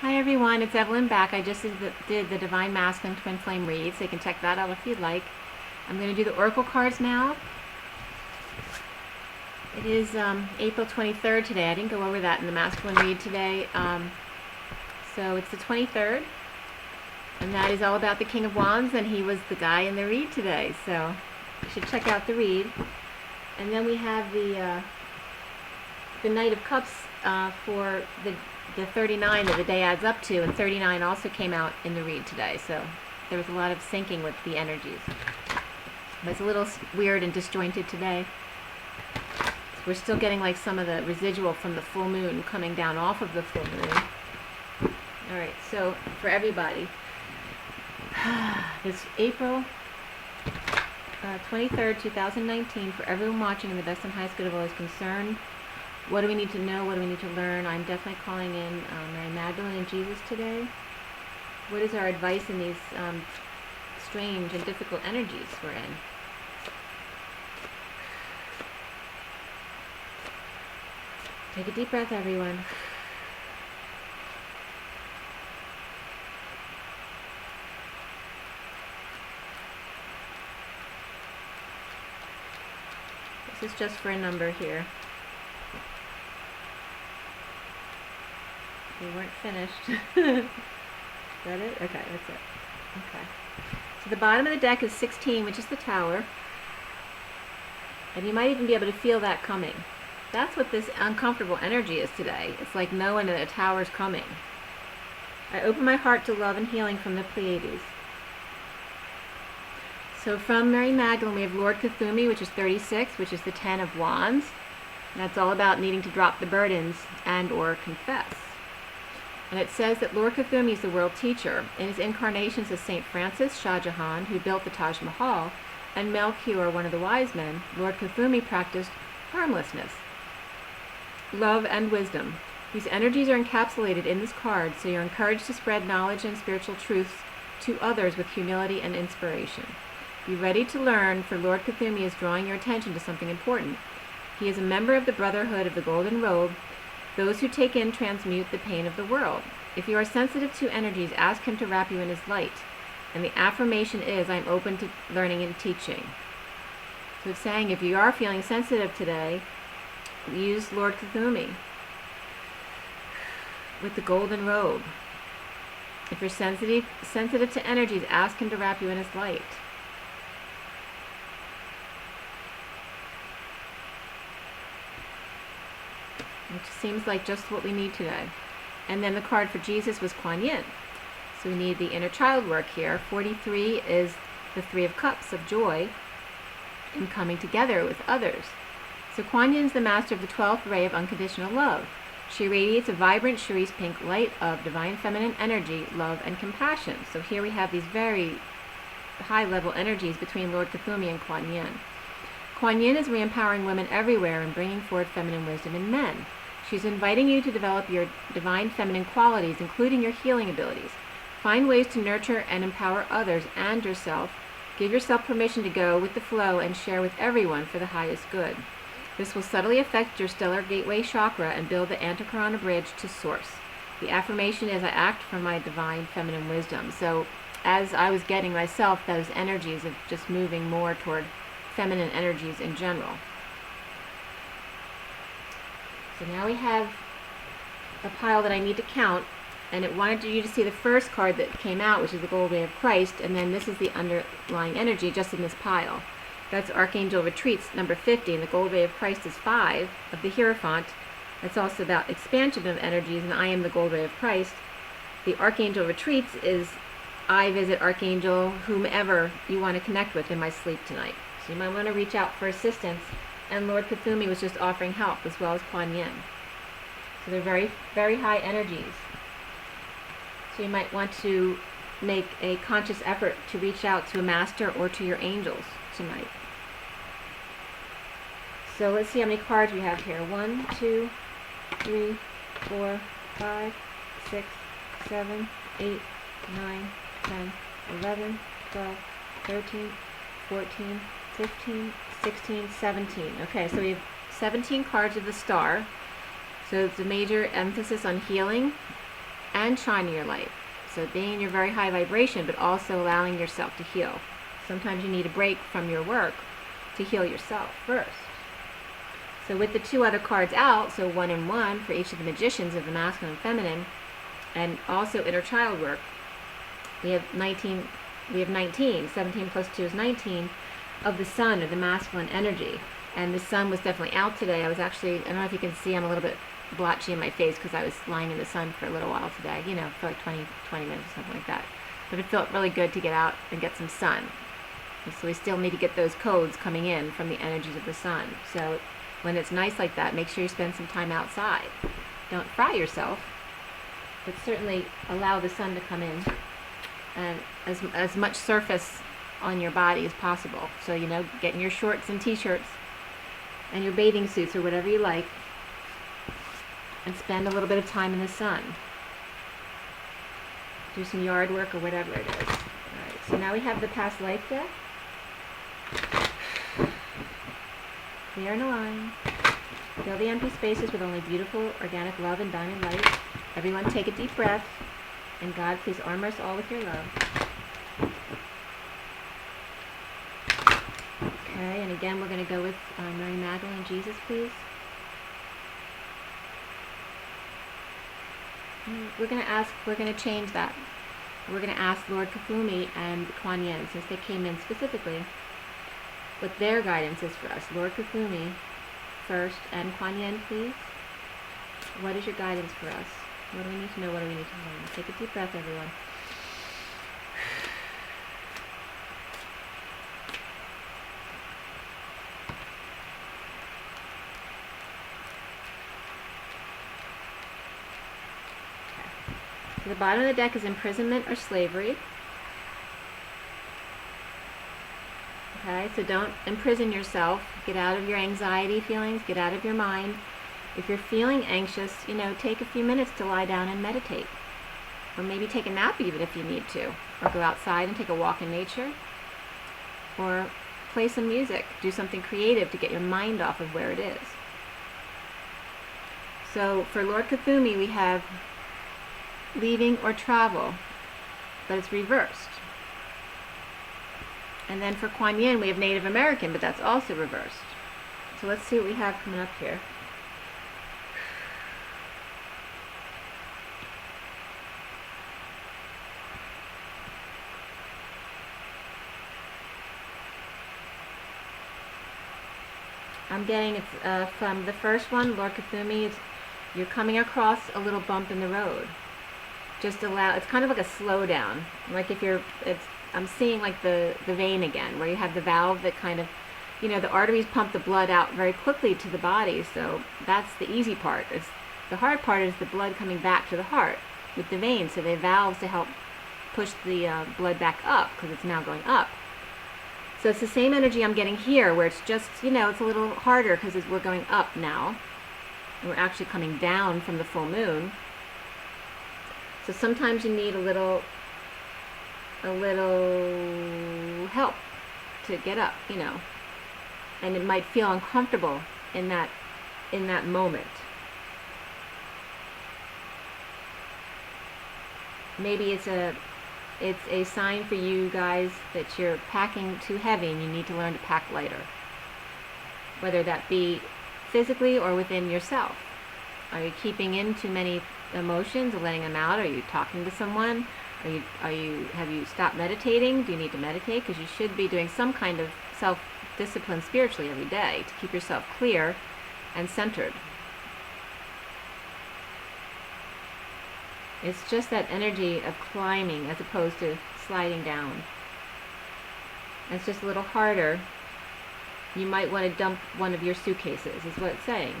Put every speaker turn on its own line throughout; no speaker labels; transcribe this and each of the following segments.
Hi everyone, it's Evelyn back. I just did the Divine Masculine Twin Flame read, so you can check that out if you'd like. I'm going to do the Oracle cards now. It is April 23rd today. I didn't go over that in the Masculine read today. So it's the 23rd, and that is all about the King of Wands, and he was the guy in the read today. So you should check out the read. And then we have the Knight of Cups for the 39 that the day adds up to, and 39 also came out in the read today, so there was a lot of syncing with the energies. But it's a little weird and disjointed today. We're still getting like some of the residual from the full moon coming down off of the full moon. Alright, so for everybody, this April 23rd, 2019, for everyone watching in the best and highest good of all is concerned. What do we need to know? What do we need to learn? I'm definitely calling in Mary Magdalene and Jesus today. What is our advice in these strange and difficult energies we're in? Take a deep breath, everyone. This is just for a number here. We weren't finished. Is that it? Okay, that's it. Okay. So the bottom of the deck is 16, which is the Tower. And you might even be able to feel that coming. That's what this uncomfortable energy is today. It's like knowing that a tower's coming. I open my heart to love and healing from the Pleiades. So from Mary Magdalene, we have Lord Cthulhu, which is 36, which is the 10 of Wands. And that's all about needing to drop the burdens and or confess. And it says that Lord Cthulhu is the world teacher. In his incarnations as St. Francis, Shah Jahan, who built the Taj Mahal, and Melchior, one of the wise men, Lord Cthulhu practiced harmlessness, love, and wisdom. These energies are encapsulated in this card, so you're encouraged to spread knowledge and spiritual truths to others with humility and inspiration. Be ready to learn, for Lord Cthulhu is drawing your attention to something important. He is a member of the Brotherhood of the Golden Robe. Those who take in transmute the pain of the world. If you are sensitive to energies, ask him to wrap you in his light. And the affirmation is, I'm open to learning and teaching. So it's saying if you are feeling sensitive today, use Lord Cthulhu with the golden robe. If you're sensitive to energies, ask him to wrap you in his light. Which seems like just what we need today. And then the card for Jesus was Kuan Yin. So we need the inner child work here. 43 is the 3 of Cups of joy and coming together with others. So Kuan Yin is the master of the 12th ray of unconditional love. She radiates a vibrant cerise pink light of divine feminine energy, love, and compassion. So here we have these very high level energies between Lord Cthulhu and Kuan Yin. Kuan Yin is re-empowering women everywhere and bringing forward feminine wisdom in men. She's inviting you to develop your divine feminine qualities, including your healing abilities. Find ways to nurture and empower others and yourself. Give yourself permission to go with the flow and share with everyone for the highest good. This will subtly affect your stellar gateway chakra and build the Antakarana bridge to source. The affirmation is, I act from my divine feminine wisdom. So as I was getting myself those energies of just moving more toward feminine energies in general. So now we have a pile that I need to count, and it wanted you to see the first card that came out, which is the Gold Ray of Christ, and then this is the underlying energy just in this pile. That's Archangel Retreats, number 50, and the Gold Ray of Christ is 5 of the Hierophant. That's also about expansion of energies, and I am the Gold Ray of Christ. The Archangel Retreats is, I visit Archangel, whomever you want to connect with in my sleep tonight. So you might want to reach out for assistance. And Lord Cthulhu was just offering help, as well as Kuan Yin. So they're very, very high energies. So you might want to make a conscious effort to reach out to a master or to your angels tonight. So let's see how many cards we have here. 1, 2, 3, 4, 5, 6, 7, 8, 9, 10, 11, 12, 13, 14, 15, 16, 17. Okay, so we have 17 cards of the star. So it's a major emphasis on healing and shining your light. So being in your very high vibration, but also allowing yourself to heal. Sometimes you need a break from your work to heal yourself first. So with the two other cards out, so 1 and 1 for each of the magicians of the masculine and feminine, and also inner child work, we have 19, 17 plus 2 is 19, of the sun, or the masculine energy. And the sun was definitely out today. I was actually, I don't know if you can see, I'm a little bit blotchy in my face because I was lying in the sun for a little while today, you know, for like 20 minutes or something like that. But it felt really good to get out and get some sun. And so we still need to get those codes coming in from the energies of the sun. So when it's nice like that, make sure you spend some time outside. Don't fry yourself, but certainly allow the sun to come in and as much surface on your body as possible. So, you know, get in your shorts and t-shirts and your bathing suits or whatever you like, and spend a little bit of time in the sun. Do some yard work or whatever it is. Alright, so now we have the past life deck. Clear and align. Fill the empty spaces with only beautiful, organic love and diamond light. Everyone take a deep breath. And God, please armor us all with your love. Okay, and again, we're going to go with Mary Magdalene and Jesus, please. We're going to change that. We're going to ask Lord Kafumi and Kuan Yin, since they came in specifically, what their guidance is for us. Lord Kafumi first, and Kuan Yin, please. What is your guidance for us? What do we need to know? What do we need to learn? Take a deep breath, everyone. So the bottom of the deck is imprisonment or slavery. Okay, so don't imprison yourself. Get out of your anxiety feelings. Get out of your mind. If you're feeling anxious, you know, take a few minutes to lie down and meditate. Or maybe take a nap even if you need to. Or go outside and take a walk in nature. Or play some music. Do something creative to get your mind off of where it is. So for Lord Kafumi, we have leaving or travel, but it's reversed. And then for Kuan Yin, we have Native American, but that's also reversed. So let's see what we have coming up here. I'm getting it's from the first one, Lord Kafumi, you're coming across a little bump in the road. Just allow, it's kind of like a slowdown. Like if you're, I'm seeing like the vein again, where you have the valve that kind of, you know, the arteries pump the blood out very quickly to the body, so that's the easy part. The hard part is the blood coming back to the heart with the veins, so they have valves to help push the blood back up, because it's now going up. So it's the same energy I'm getting here, where it's just, you know, it's a little harder because we're going up now. And we're actually coming down from the full moon. So sometimes you need a little help to get up, you know. And it might feel uncomfortable in that moment. Maybe it's a sign for you guys that you're packing too heavy and you need to learn to pack lighter. Whether that be physically or within yourself. Are you keeping in too many emotions and letting them out? Are you talking to someone? Have you stopped meditating? Do you need to meditate? Because you should be doing some kind of self-discipline spiritually every day to keep yourself clear and centered. It's just that energy of climbing as opposed to sliding down. It's just a little harder. You might want to dump one of your suitcases, is what it's saying.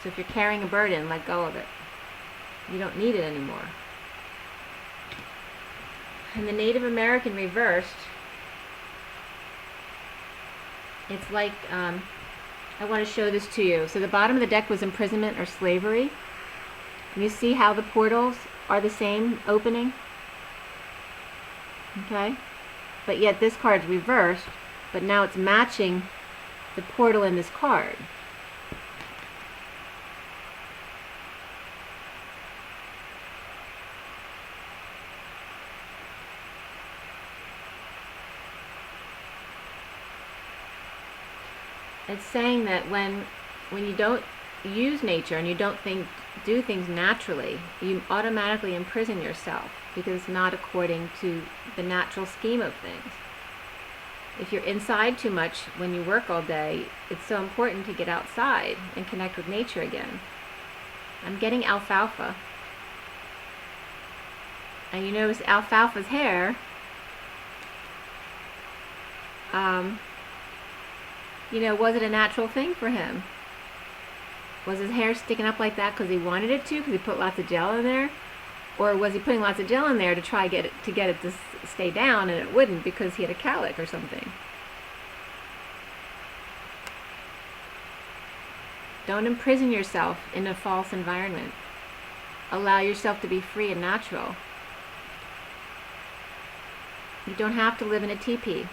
So if you're carrying a burden, let go of it. You don't need it anymore. And the Native American reversed, it's like, I want to show this to you. So the bottom of the deck was imprisonment or slavery. And you see how the portals are the same opening? Okay? But yet this card's reversed, but now it's matching the portal in this card. It's saying that when you don't use nature and you don't do things naturally, you automatically imprison yourself because it's not according to the natural scheme of things. If you're inside too much when you work all day, it's so important to get outside and connect with nature again. I'm getting alfalfa. And you notice alfalfa's hair, was it a natural thing for him? Was his hair sticking up like that because he wanted it to, because he put lots of gel in there? Or was he putting lots of gel in there to try get it to stay down, and it wouldn't because he had a cowlick or something? Don't imprison yourself in a false environment. Allow yourself to be free and natural. You don't have to live in a teepee.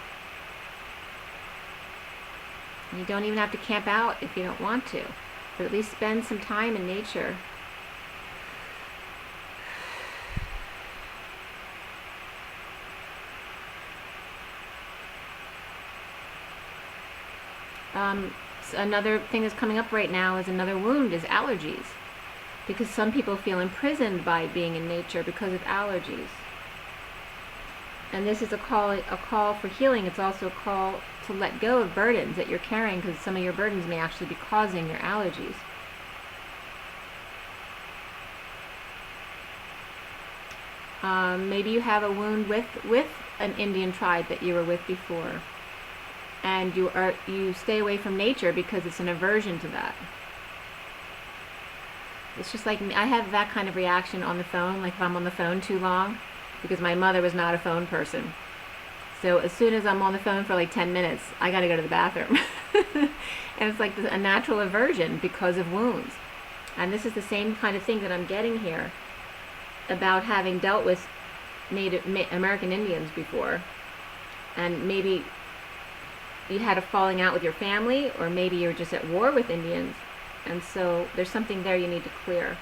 You don't even have to camp out if you don't want to, but at least spend some time in nature. So another thing that's coming up right now is another wound is allergies, because some people feel imprisoned by being in nature because of allergies. And this is a call for healing. It's also a call to let go of burdens that you're carrying, because some of your burdens may actually be causing your allergies. Maybe you have a wound with an Indian tribe that you were with before, and you stay away from nature because it's an aversion to that. It's just like I have that kind of reaction on the phone, like if I'm on the phone too long, because my mother was not a phone person. So as soon as I'm on the phone for like 10 minutes, I got to go to the bathroom. And it's like a natural aversion because of wounds. And this is the same kind of thing that I'm getting here about having dealt with Native American Indians before. And maybe you had a falling out with your family, or maybe you're just at war with Indians. And so there's something there you need to clear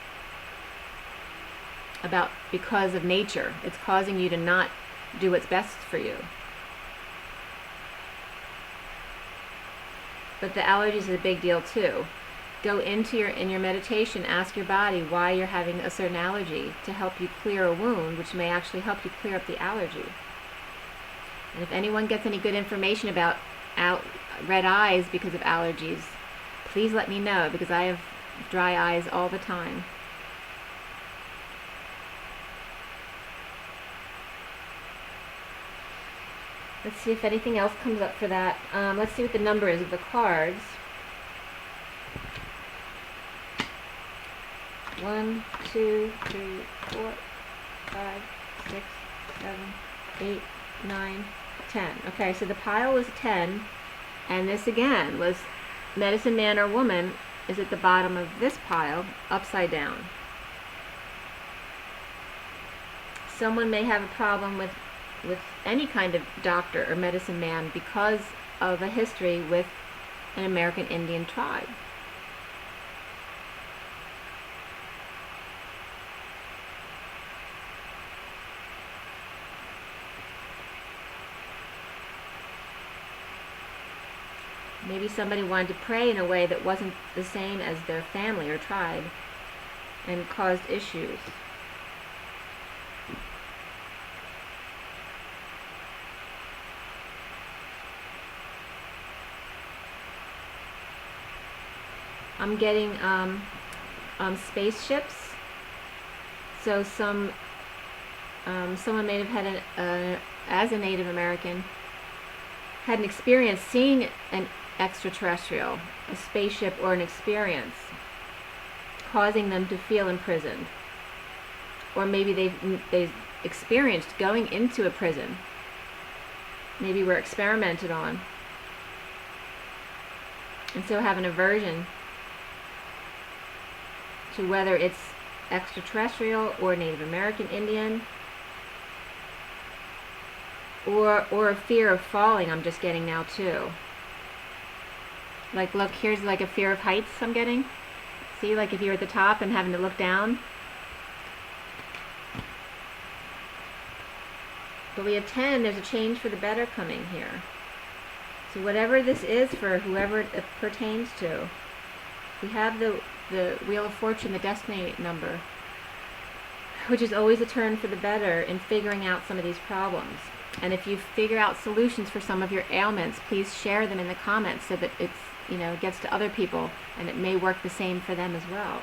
about, because of nature. It's causing you to not do what's best for you. But the allergies is a big deal too. Go into in your meditation, ask your body why you're having a certain allergy to help you clear a wound, which may actually help you clear up the allergy. And if anyone gets any good information about red eyes because of allergies, please let me know, because I have dry eyes all the time. Let's see if anything else comes up for that. Let's see what the number is of the cards. 1, 2, 3, 4, 5, 6, 7, 8, 9, 10. Okay, so the pile was 10, and this again was medicine man or woman is at the bottom of this pile, upside down. Someone may have a problem with any kind of doctor or medicine man because of a history with an American Indian tribe. Maybe somebody wanted to pray in a way that wasn't the same as their family or tribe and caused issues. I'm getting spaceships. So someone may have had as a Native American, had an experience seeing an extraterrestrial, a spaceship, or an experience causing them to feel imprisoned. Or maybe they've experienced going into a prison. Maybe were experimented on, and so have an aversion to whether it's extraterrestrial or Native American Indian, or a fear of falling. I'm just getting now too. Like, look, here's like a fear of heights I'm getting. See, like if you're at the top and having to look down. But we have 10, there's a change for the better coming here. So whatever this is for whoever it pertains to, we have the Wheel of Fortune, the destiny number, which is always a turn for the better in figuring out some of these problems. And if you figure out solutions for some of your ailments, please share them in the comments so that it's, gets to other people, and it may work the same for them as well.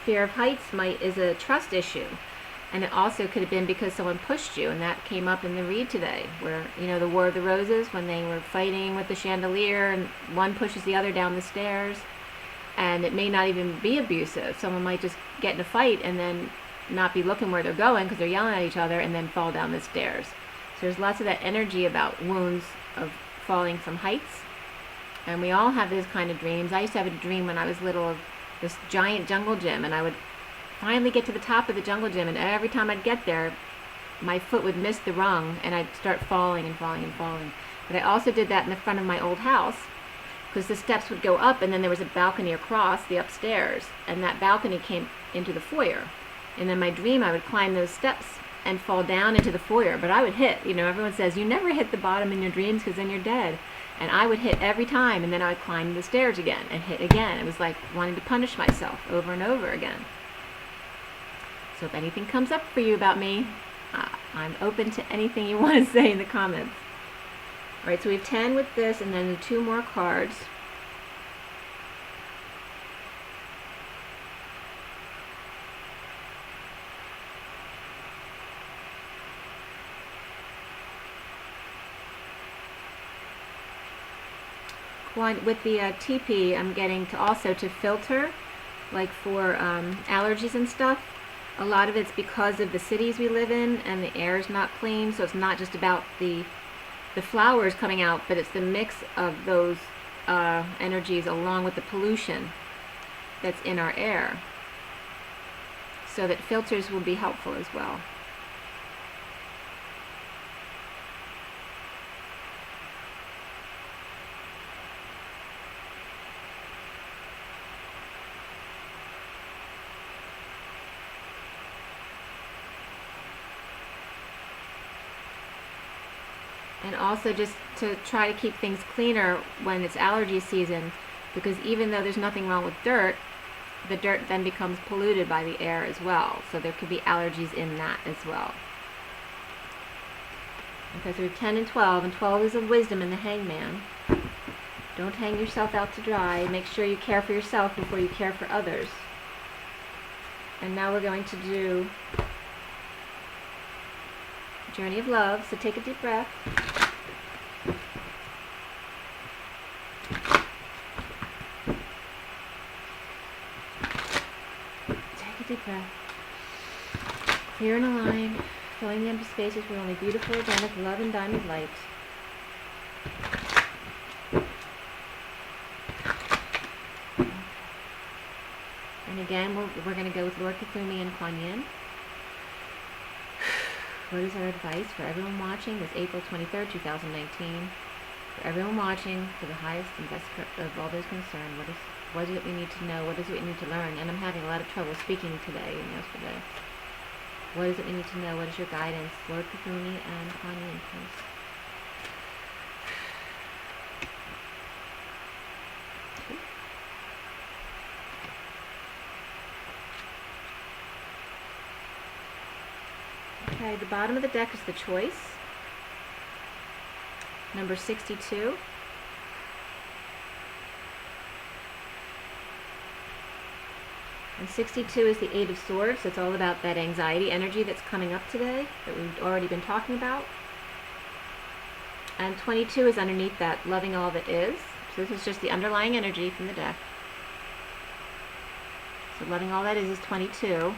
Fear of heights is a trust issue. And it also could have been because someone pushed you, and that came up in the read today, where, the War of the Roses, when they were fighting with the chandelier, and one pushes the other down the stairs, and it may not even be abusive. Someone might just get in a fight and then not be looking where they're going because they're yelling at each other, and then fall down the stairs. So there's lots of that energy about wounds of falling from heights, and we all have those kind of dreams. I used to have a dream when I was little of this giant jungle gym, and I would finally get to the top of the jungle gym, and every time I'd get there, my foot would miss the rung, and I'd start falling and falling and falling. But I also did that in the front of my old house, because the steps would go up, and then there was a balcony across the upstairs, and that balcony came into the foyer. And in my dream, I would climb those steps and fall down into the foyer, but I would hit. Everyone says, you never hit the bottom in your dreams because then you're dead. And I would hit every time, and then I would climb the stairs again and hit again. It was like wanting to punish myself over and over again. So if anything comes up for you about me, I'm open to anything you want to say in the comments. All right, so we have 10 with this, and then 2 more cards. With the TP, I'm getting to filter, like for allergies and stuff. A lot of it's because of the cities we live in, and the air is not clean, so it's not just about the flowers coming out, but it's the mix of those energies along with the pollution that's in our air. So that filters will be helpful as well. And also just to try to keep things cleaner when it's allergy season, because even though there's nothing wrong with dirt, the dirt then becomes polluted by the air as well. So there could be allergies in that as well. Okay, so we have 10 and 12, and 12 is of wisdom in the hangman. Don't hang yourself out to dry. Make sure you care for yourself before you care for others. And now we're going to do Journey of Love, so take a deep breath. Take a deep breath. Clear and align, filling the empty spaces with only beautiful, organic love and diamond light. And again, we're going to go with Lord Cthulhu and Kuan Yin. What is our advice for everyone watching this April 23rd, 2019? For everyone watching, for the highest and best of all those concerned, what is it we need to know? What is it we need to learn? And I'm having a lot of trouble speaking today and yesterday. What is it we need to know? What is your guidance? Lord Cthulhu and Kuan Yin, please. Okay, the bottom of the deck is the choice, number 62. And 62 is the 8 of Swords. It's all about that anxiety energy that's coming up today that we've already been talking about. And 22 is underneath that, loving all that is. So this is just the underlying energy from the deck. So loving all that is 22.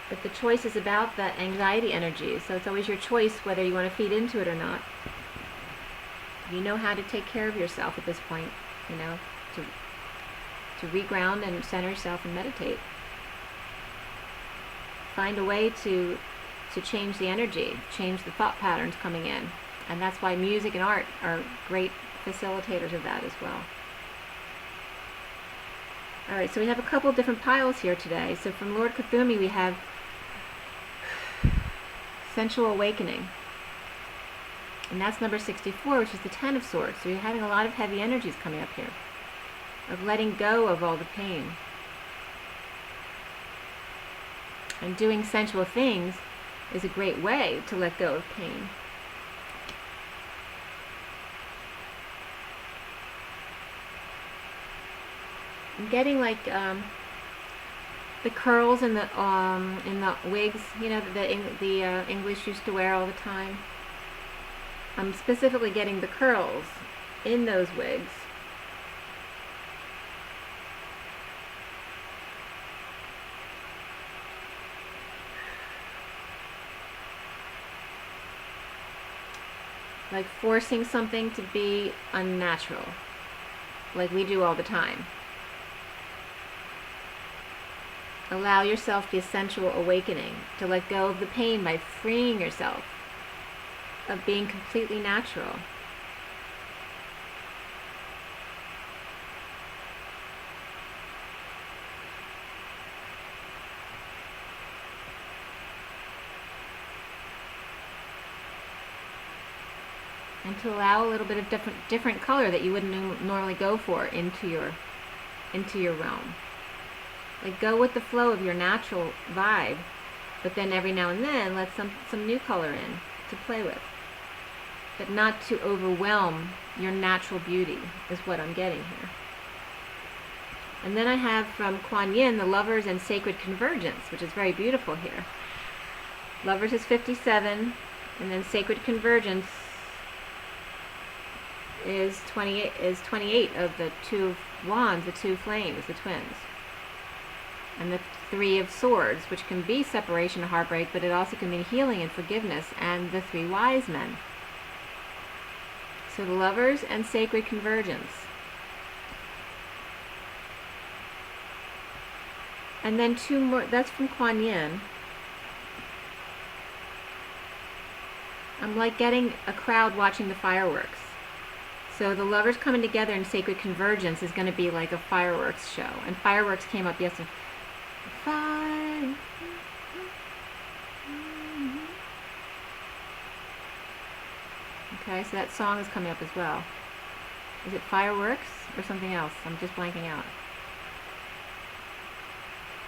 But the choice is about that anxiety energy, so it's always your choice whether you want to feed into it or not. You know how to take care of yourself at this point, to reground and center yourself and meditate. Find a way to change the energy, change the thought patterns coming in. And that's why music and art are great facilitators of that as well. Alright, so we have a couple different piles here today. So from Lord Cthulhu we have Sensual Awakening. And that's number 64, which is the Ten of Swords. So you're having a lot of heavy energies coming up here, of letting go of all the pain. And doing sensual things is a great way to let go of pain. I'm getting like the curls in the wigs, you know, the English used to wear all the time. I'm specifically getting the curls in those wigs. Like forcing something to be unnatural, like we do all the time. Allow yourself the sensual awakening, to let go of the pain by freeing yourself of being completely natural. And to allow a little bit of different color that you wouldn't normally go for into your realm. Like, go with the flow of your natural vibe, but then every now and then let some new color in to play with. But not to overwhelm your natural beauty is what I'm getting here. And then I have from Kuan Yin, the Lovers and Sacred Convergence, which is very beautiful here. Lovers is 57, and then Sacred Convergence is 28 of the Two of Wands, the two flames, the twins. And the Three of Swords, which can be separation and heartbreak, but it also can mean healing and forgiveness, and the Three Wise Men. So the Lovers and Sacred Convergence. And then two more, that's from Kuan Yin. I'm like getting a crowd watching the fireworks. So the Lovers coming together in Sacred Convergence is going to be like a fireworks show. And fireworks came up yesterday. Fire. Okay, so that song is coming up as well. Is it fireworks or something else? I'm just blanking out.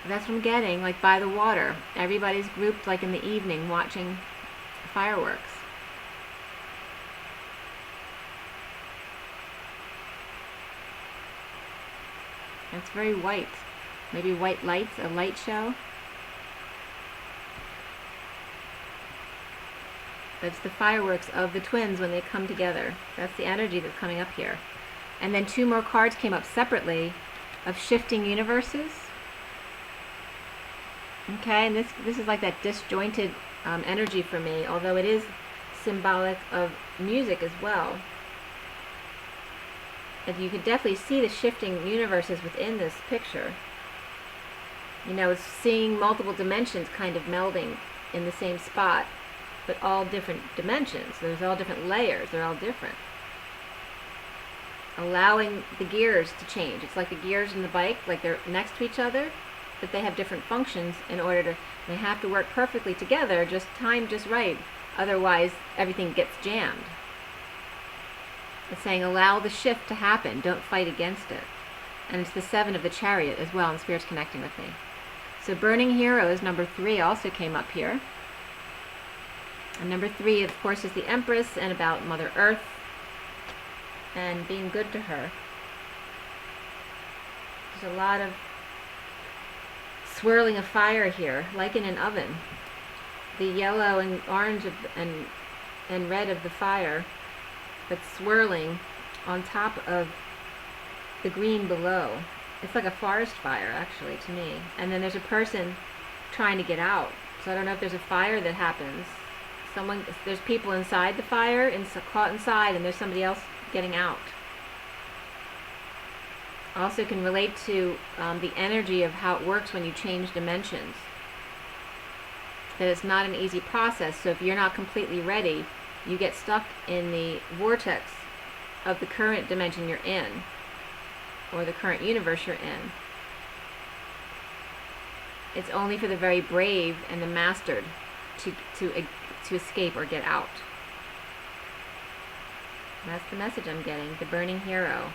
That's what I'm getting, like by the water. Everybody's grouped like in the evening watching fireworks. It's very white. Maybe white lights, a light show. That's the fireworks of the twins when they come together. That's the energy that's coming up here. And then two more cards came up separately of shifting universes. Okay, and this is like that disjointed energy for me, although it is symbolic of music as well. And you can definitely see the shifting universes within this picture. You know, it's seeing multiple dimensions kind of melding in the same spot, but all different dimensions. There's all different layers. They're all different. Allowing the gears to change. It's like the gears in the bike, like they're next to each other, but they have different functions in order to, they have to work perfectly together, just timed just right. Otherwise, everything gets jammed. It's saying allow the shift to happen. Don't fight against it. And it's the Seven of the Chariot as well, and Spirit's connecting with me. So Burning Heroes, number 3, also came up here. And number 3, of course, is the Empress, and about Mother Earth and being good to her. There's a lot of swirling of fire here, like in an oven. The yellow and orange and red of the fire, but swirling on top of the green below. It's like a forest fire, actually, to me. And then there's a person trying to get out. So I don't know if there's a fire that happens. There's people inside the fire, caught inside, and there's somebody else getting out. Also can relate to the energy of how it works when you change dimensions. That it's not an easy process, so if you're not completely ready, you get stuck in the vortex of the current dimension you're in, or the current universe you're in. It's only for the very brave and the mastered to escape or get out. That's the message I'm getting. The burning hero.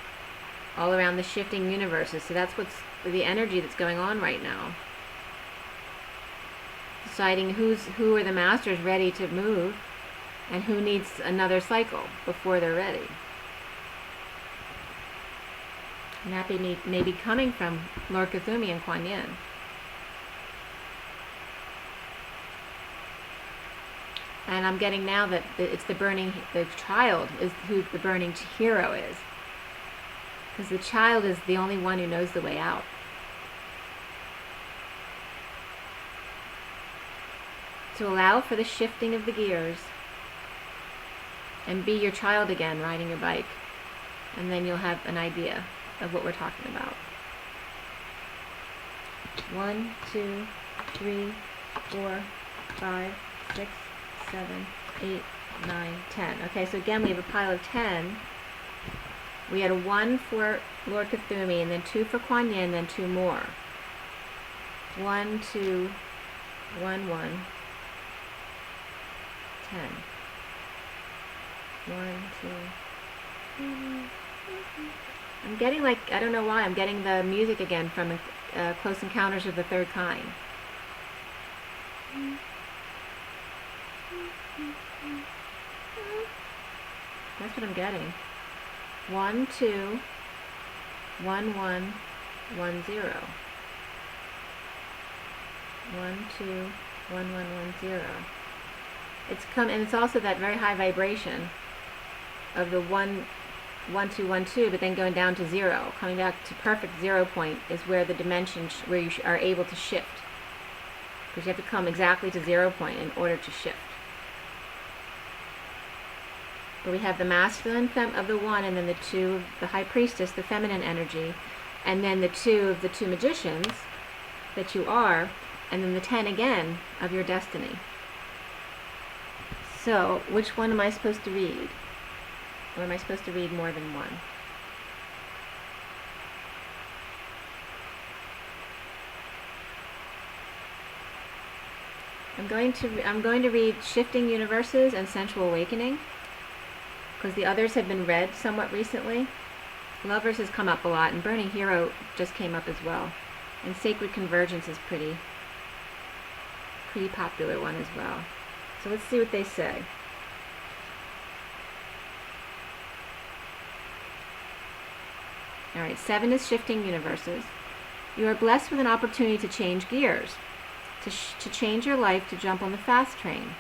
All around the shifting universes. So that's what's the energy that's going on right now. Deciding who are the masters ready to move and who needs another cycle before they're ready. And that may be coming from Lord Cthulhu and Kuan Yin. And I'm getting now that it's the child is who the burning hero is. Because the child is the only one who knows the way out. To allow for the shifting of the gears and be your child again riding your bike. And then you'll have an idea of what we're talking about. 1, 2, 3, 4, 5, 6, 7, 8, 9, 10. Okay, so again we have a pile of 10. We had a 1 for Lord Cthulhu, and then 2 for Kuan Yin, then 2 more. 1, 2, 1, 1, 10. 1, 2. I'm getting like, I don't know why, I'm getting the music again from Close Encounters of the Third Kind. That's what I'm getting. 1, 2, 1, 1, 1, 0. 1, 2, 1, 1, 1, 0. And it's also that very high vibration of the 1, 1, 2, 1, 2, but then going down to 0. Coming back to perfect 0 point is where the dimension, where you are able to shift. Because you have to come exactly to 0 point in order to shift. But we have the masculine of the 1, and then the 2 of the high priestess, the feminine energy, and then the 2 of the 2 magicians that you are, and then the 10 again of your destiny. So, which one am I supposed to read? Or am I supposed to read more than one? I'm going to read Shifting Universes and Sensual Awakening, because the others have been read somewhat recently. Lovers has come up a lot, and Burning Hero just came up as well. And Sacred Convergence is pretty popular one as well. So let's see what they say. Alright, 7 is Shifting Universes. You are blessed with an opportunity to change gears, to change your life, to jump on the fast train.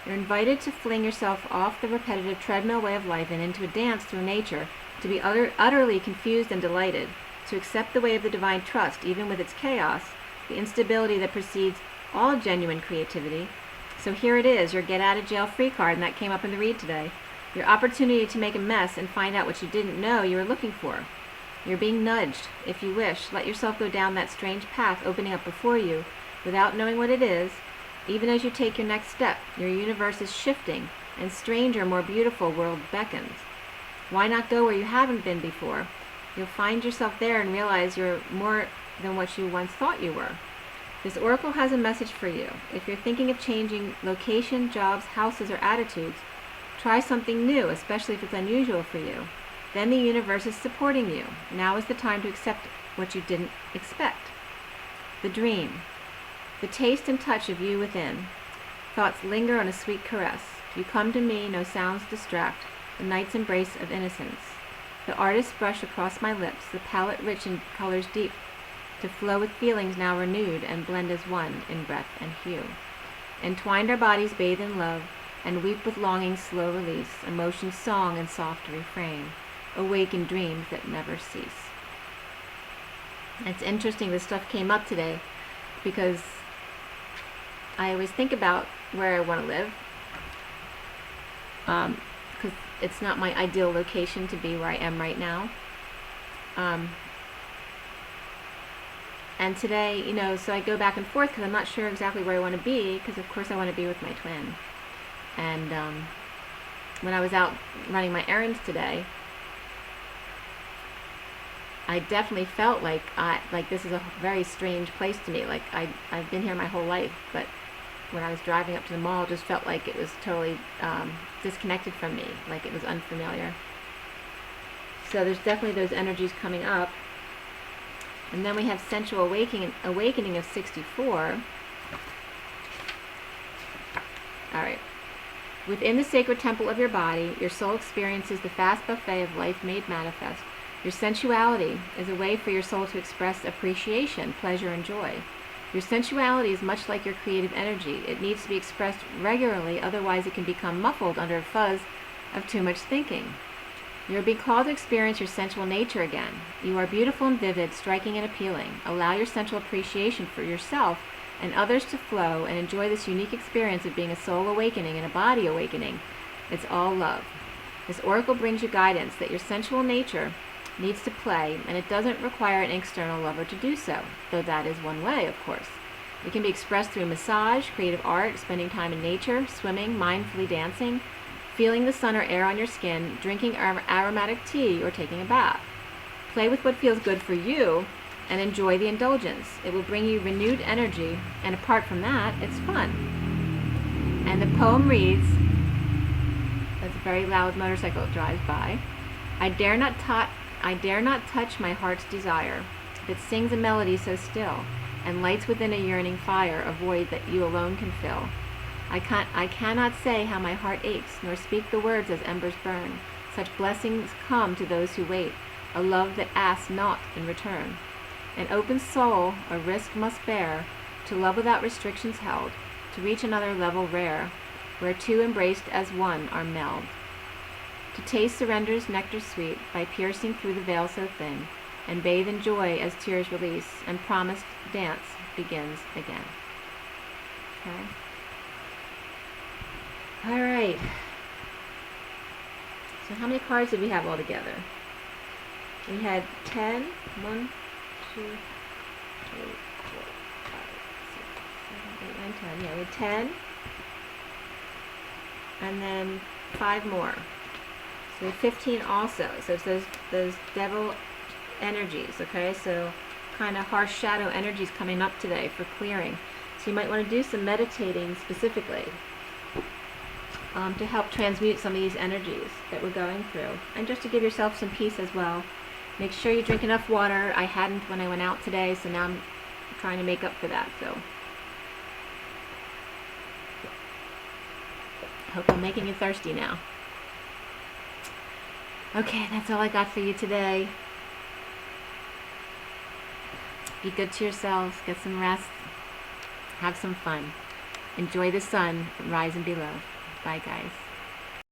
You're invited to fling yourself off the repetitive treadmill way of life and into a dance through nature, to be utterly confused and delighted, to accept the way of the divine trust, even with its chaos, the instability that precedes all genuine creativity. So here it is, your get-out-of-jail-free card, and that came up in the read today. Your opportunity to make a mess and find out what you didn't know you were looking for. You're being nudged. If you wish, let yourself go down that strange path opening up before you, without knowing what it is. Even as you take your next step, your universe is shifting, and stranger, more beautiful world beckons. Why not go where you haven't been before? You'll find yourself there and realize you're more than what you once thought you were. This oracle has a message for you. If you're thinking of changing location, jobs, houses, or attitudes, try something new, especially if it's unusual for you. Then the universe is supporting you. Now is the time to accept what you didn't expect. The dream. The taste and touch of you within. Thoughts linger on a sweet caress. You come to me, no sounds distract, the night's embrace of innocence. The artist's brush across my lips, the palette rich in colors deep, to flow with feelings now renewed and blend as one in breath and hue. Entwined our bodies bathe in love, and weep with longing's slow release, emotion's song and soft refrain, awake in dreams that never cease. It's interesting this stuff came up today, because I always think about where I want to live, because it's not my ideal location to be where I am right now. And today, so I go back and forth because I'm not sure exactly where I want to be, because of course I want to be with my twin. And when I was out running my errands today, I definitely felt like this is a very strange place to me. Like I've been here my whole life, but when I was driving up to the mall, it just felt like it was totally disconnected from me, like it was unfamiliar. So there's definitely those energies coming up. And then we have sensual awakening of 64. All right. Within the sacred temple of your body, your soul experiences the vast buffet of life made manifest. Your sensuality is a way for your soul to express appreciation, pleasure, and joy. Your sensuality is much like your creative energy. It needs to be expressed regularly, otherwise it can become muffled under a fuzz of too much thinking. You are being called to experience your sensual nature again. You are beautiful and vivid, striking and appealing. Allow your sensual appreciation for yourself and others to flow and enjoy this unique experience of being a soul awakening and a body awakening. It's all love. This oracle brings you guidance that your sensual nature needs to play, and it doesn't require an external lover to do so, though that is one way, of course. It can be expressed through massage, creative art, spending time in nature, swimming, mindfully dancing, feeling the sun or air on your skin, drinking aromatic tea, or taking a bath. Play with what feels good for you and enjoy the indulgence. It will bring you renewed energy, and apart from that, it's fun. And the poem reads, that's a very loud motorcycle that drives by, I dare not touch my heart's desire, that sings a melody so still, and lights within a yearning fire a void that you alone can fill. I cannot say how my heart aches, nor speak the words as embers burn. Such blessings come to those who wait, a love that asks naught in return. An open soul a risk must bear, to love without restrictions held, to reach another level rare, where two embraced as one are meld. To taste surrender's nectar sweet, by piercing through the veil so thin, and bathe in joy as tears release, and promised dance begins again. Okay? All right. So how many cards did we have all together? We had 10. 1, 2, 3, 4, 5, 6, 7, 8, 9, 10. Yeah, we had 10. And then 5 more. So we have 15 also. So it's those devil energies, okay? So kind of harsh shadow energies coming up today for clearing. So you might want to do some meditating specifically to help transmute some of these energies that we're going through. And just to give yourself some peace as well. Make sure you drink enough water. I hadn't when I went out today, so now I'm trying to make up for that. So hope I'm making you thirsty now. Okay, that's all I got for you today. Be good to yourselves. Get some rest. Have some fun. Enjoy the sun. Rise and be loved. Bye, guys.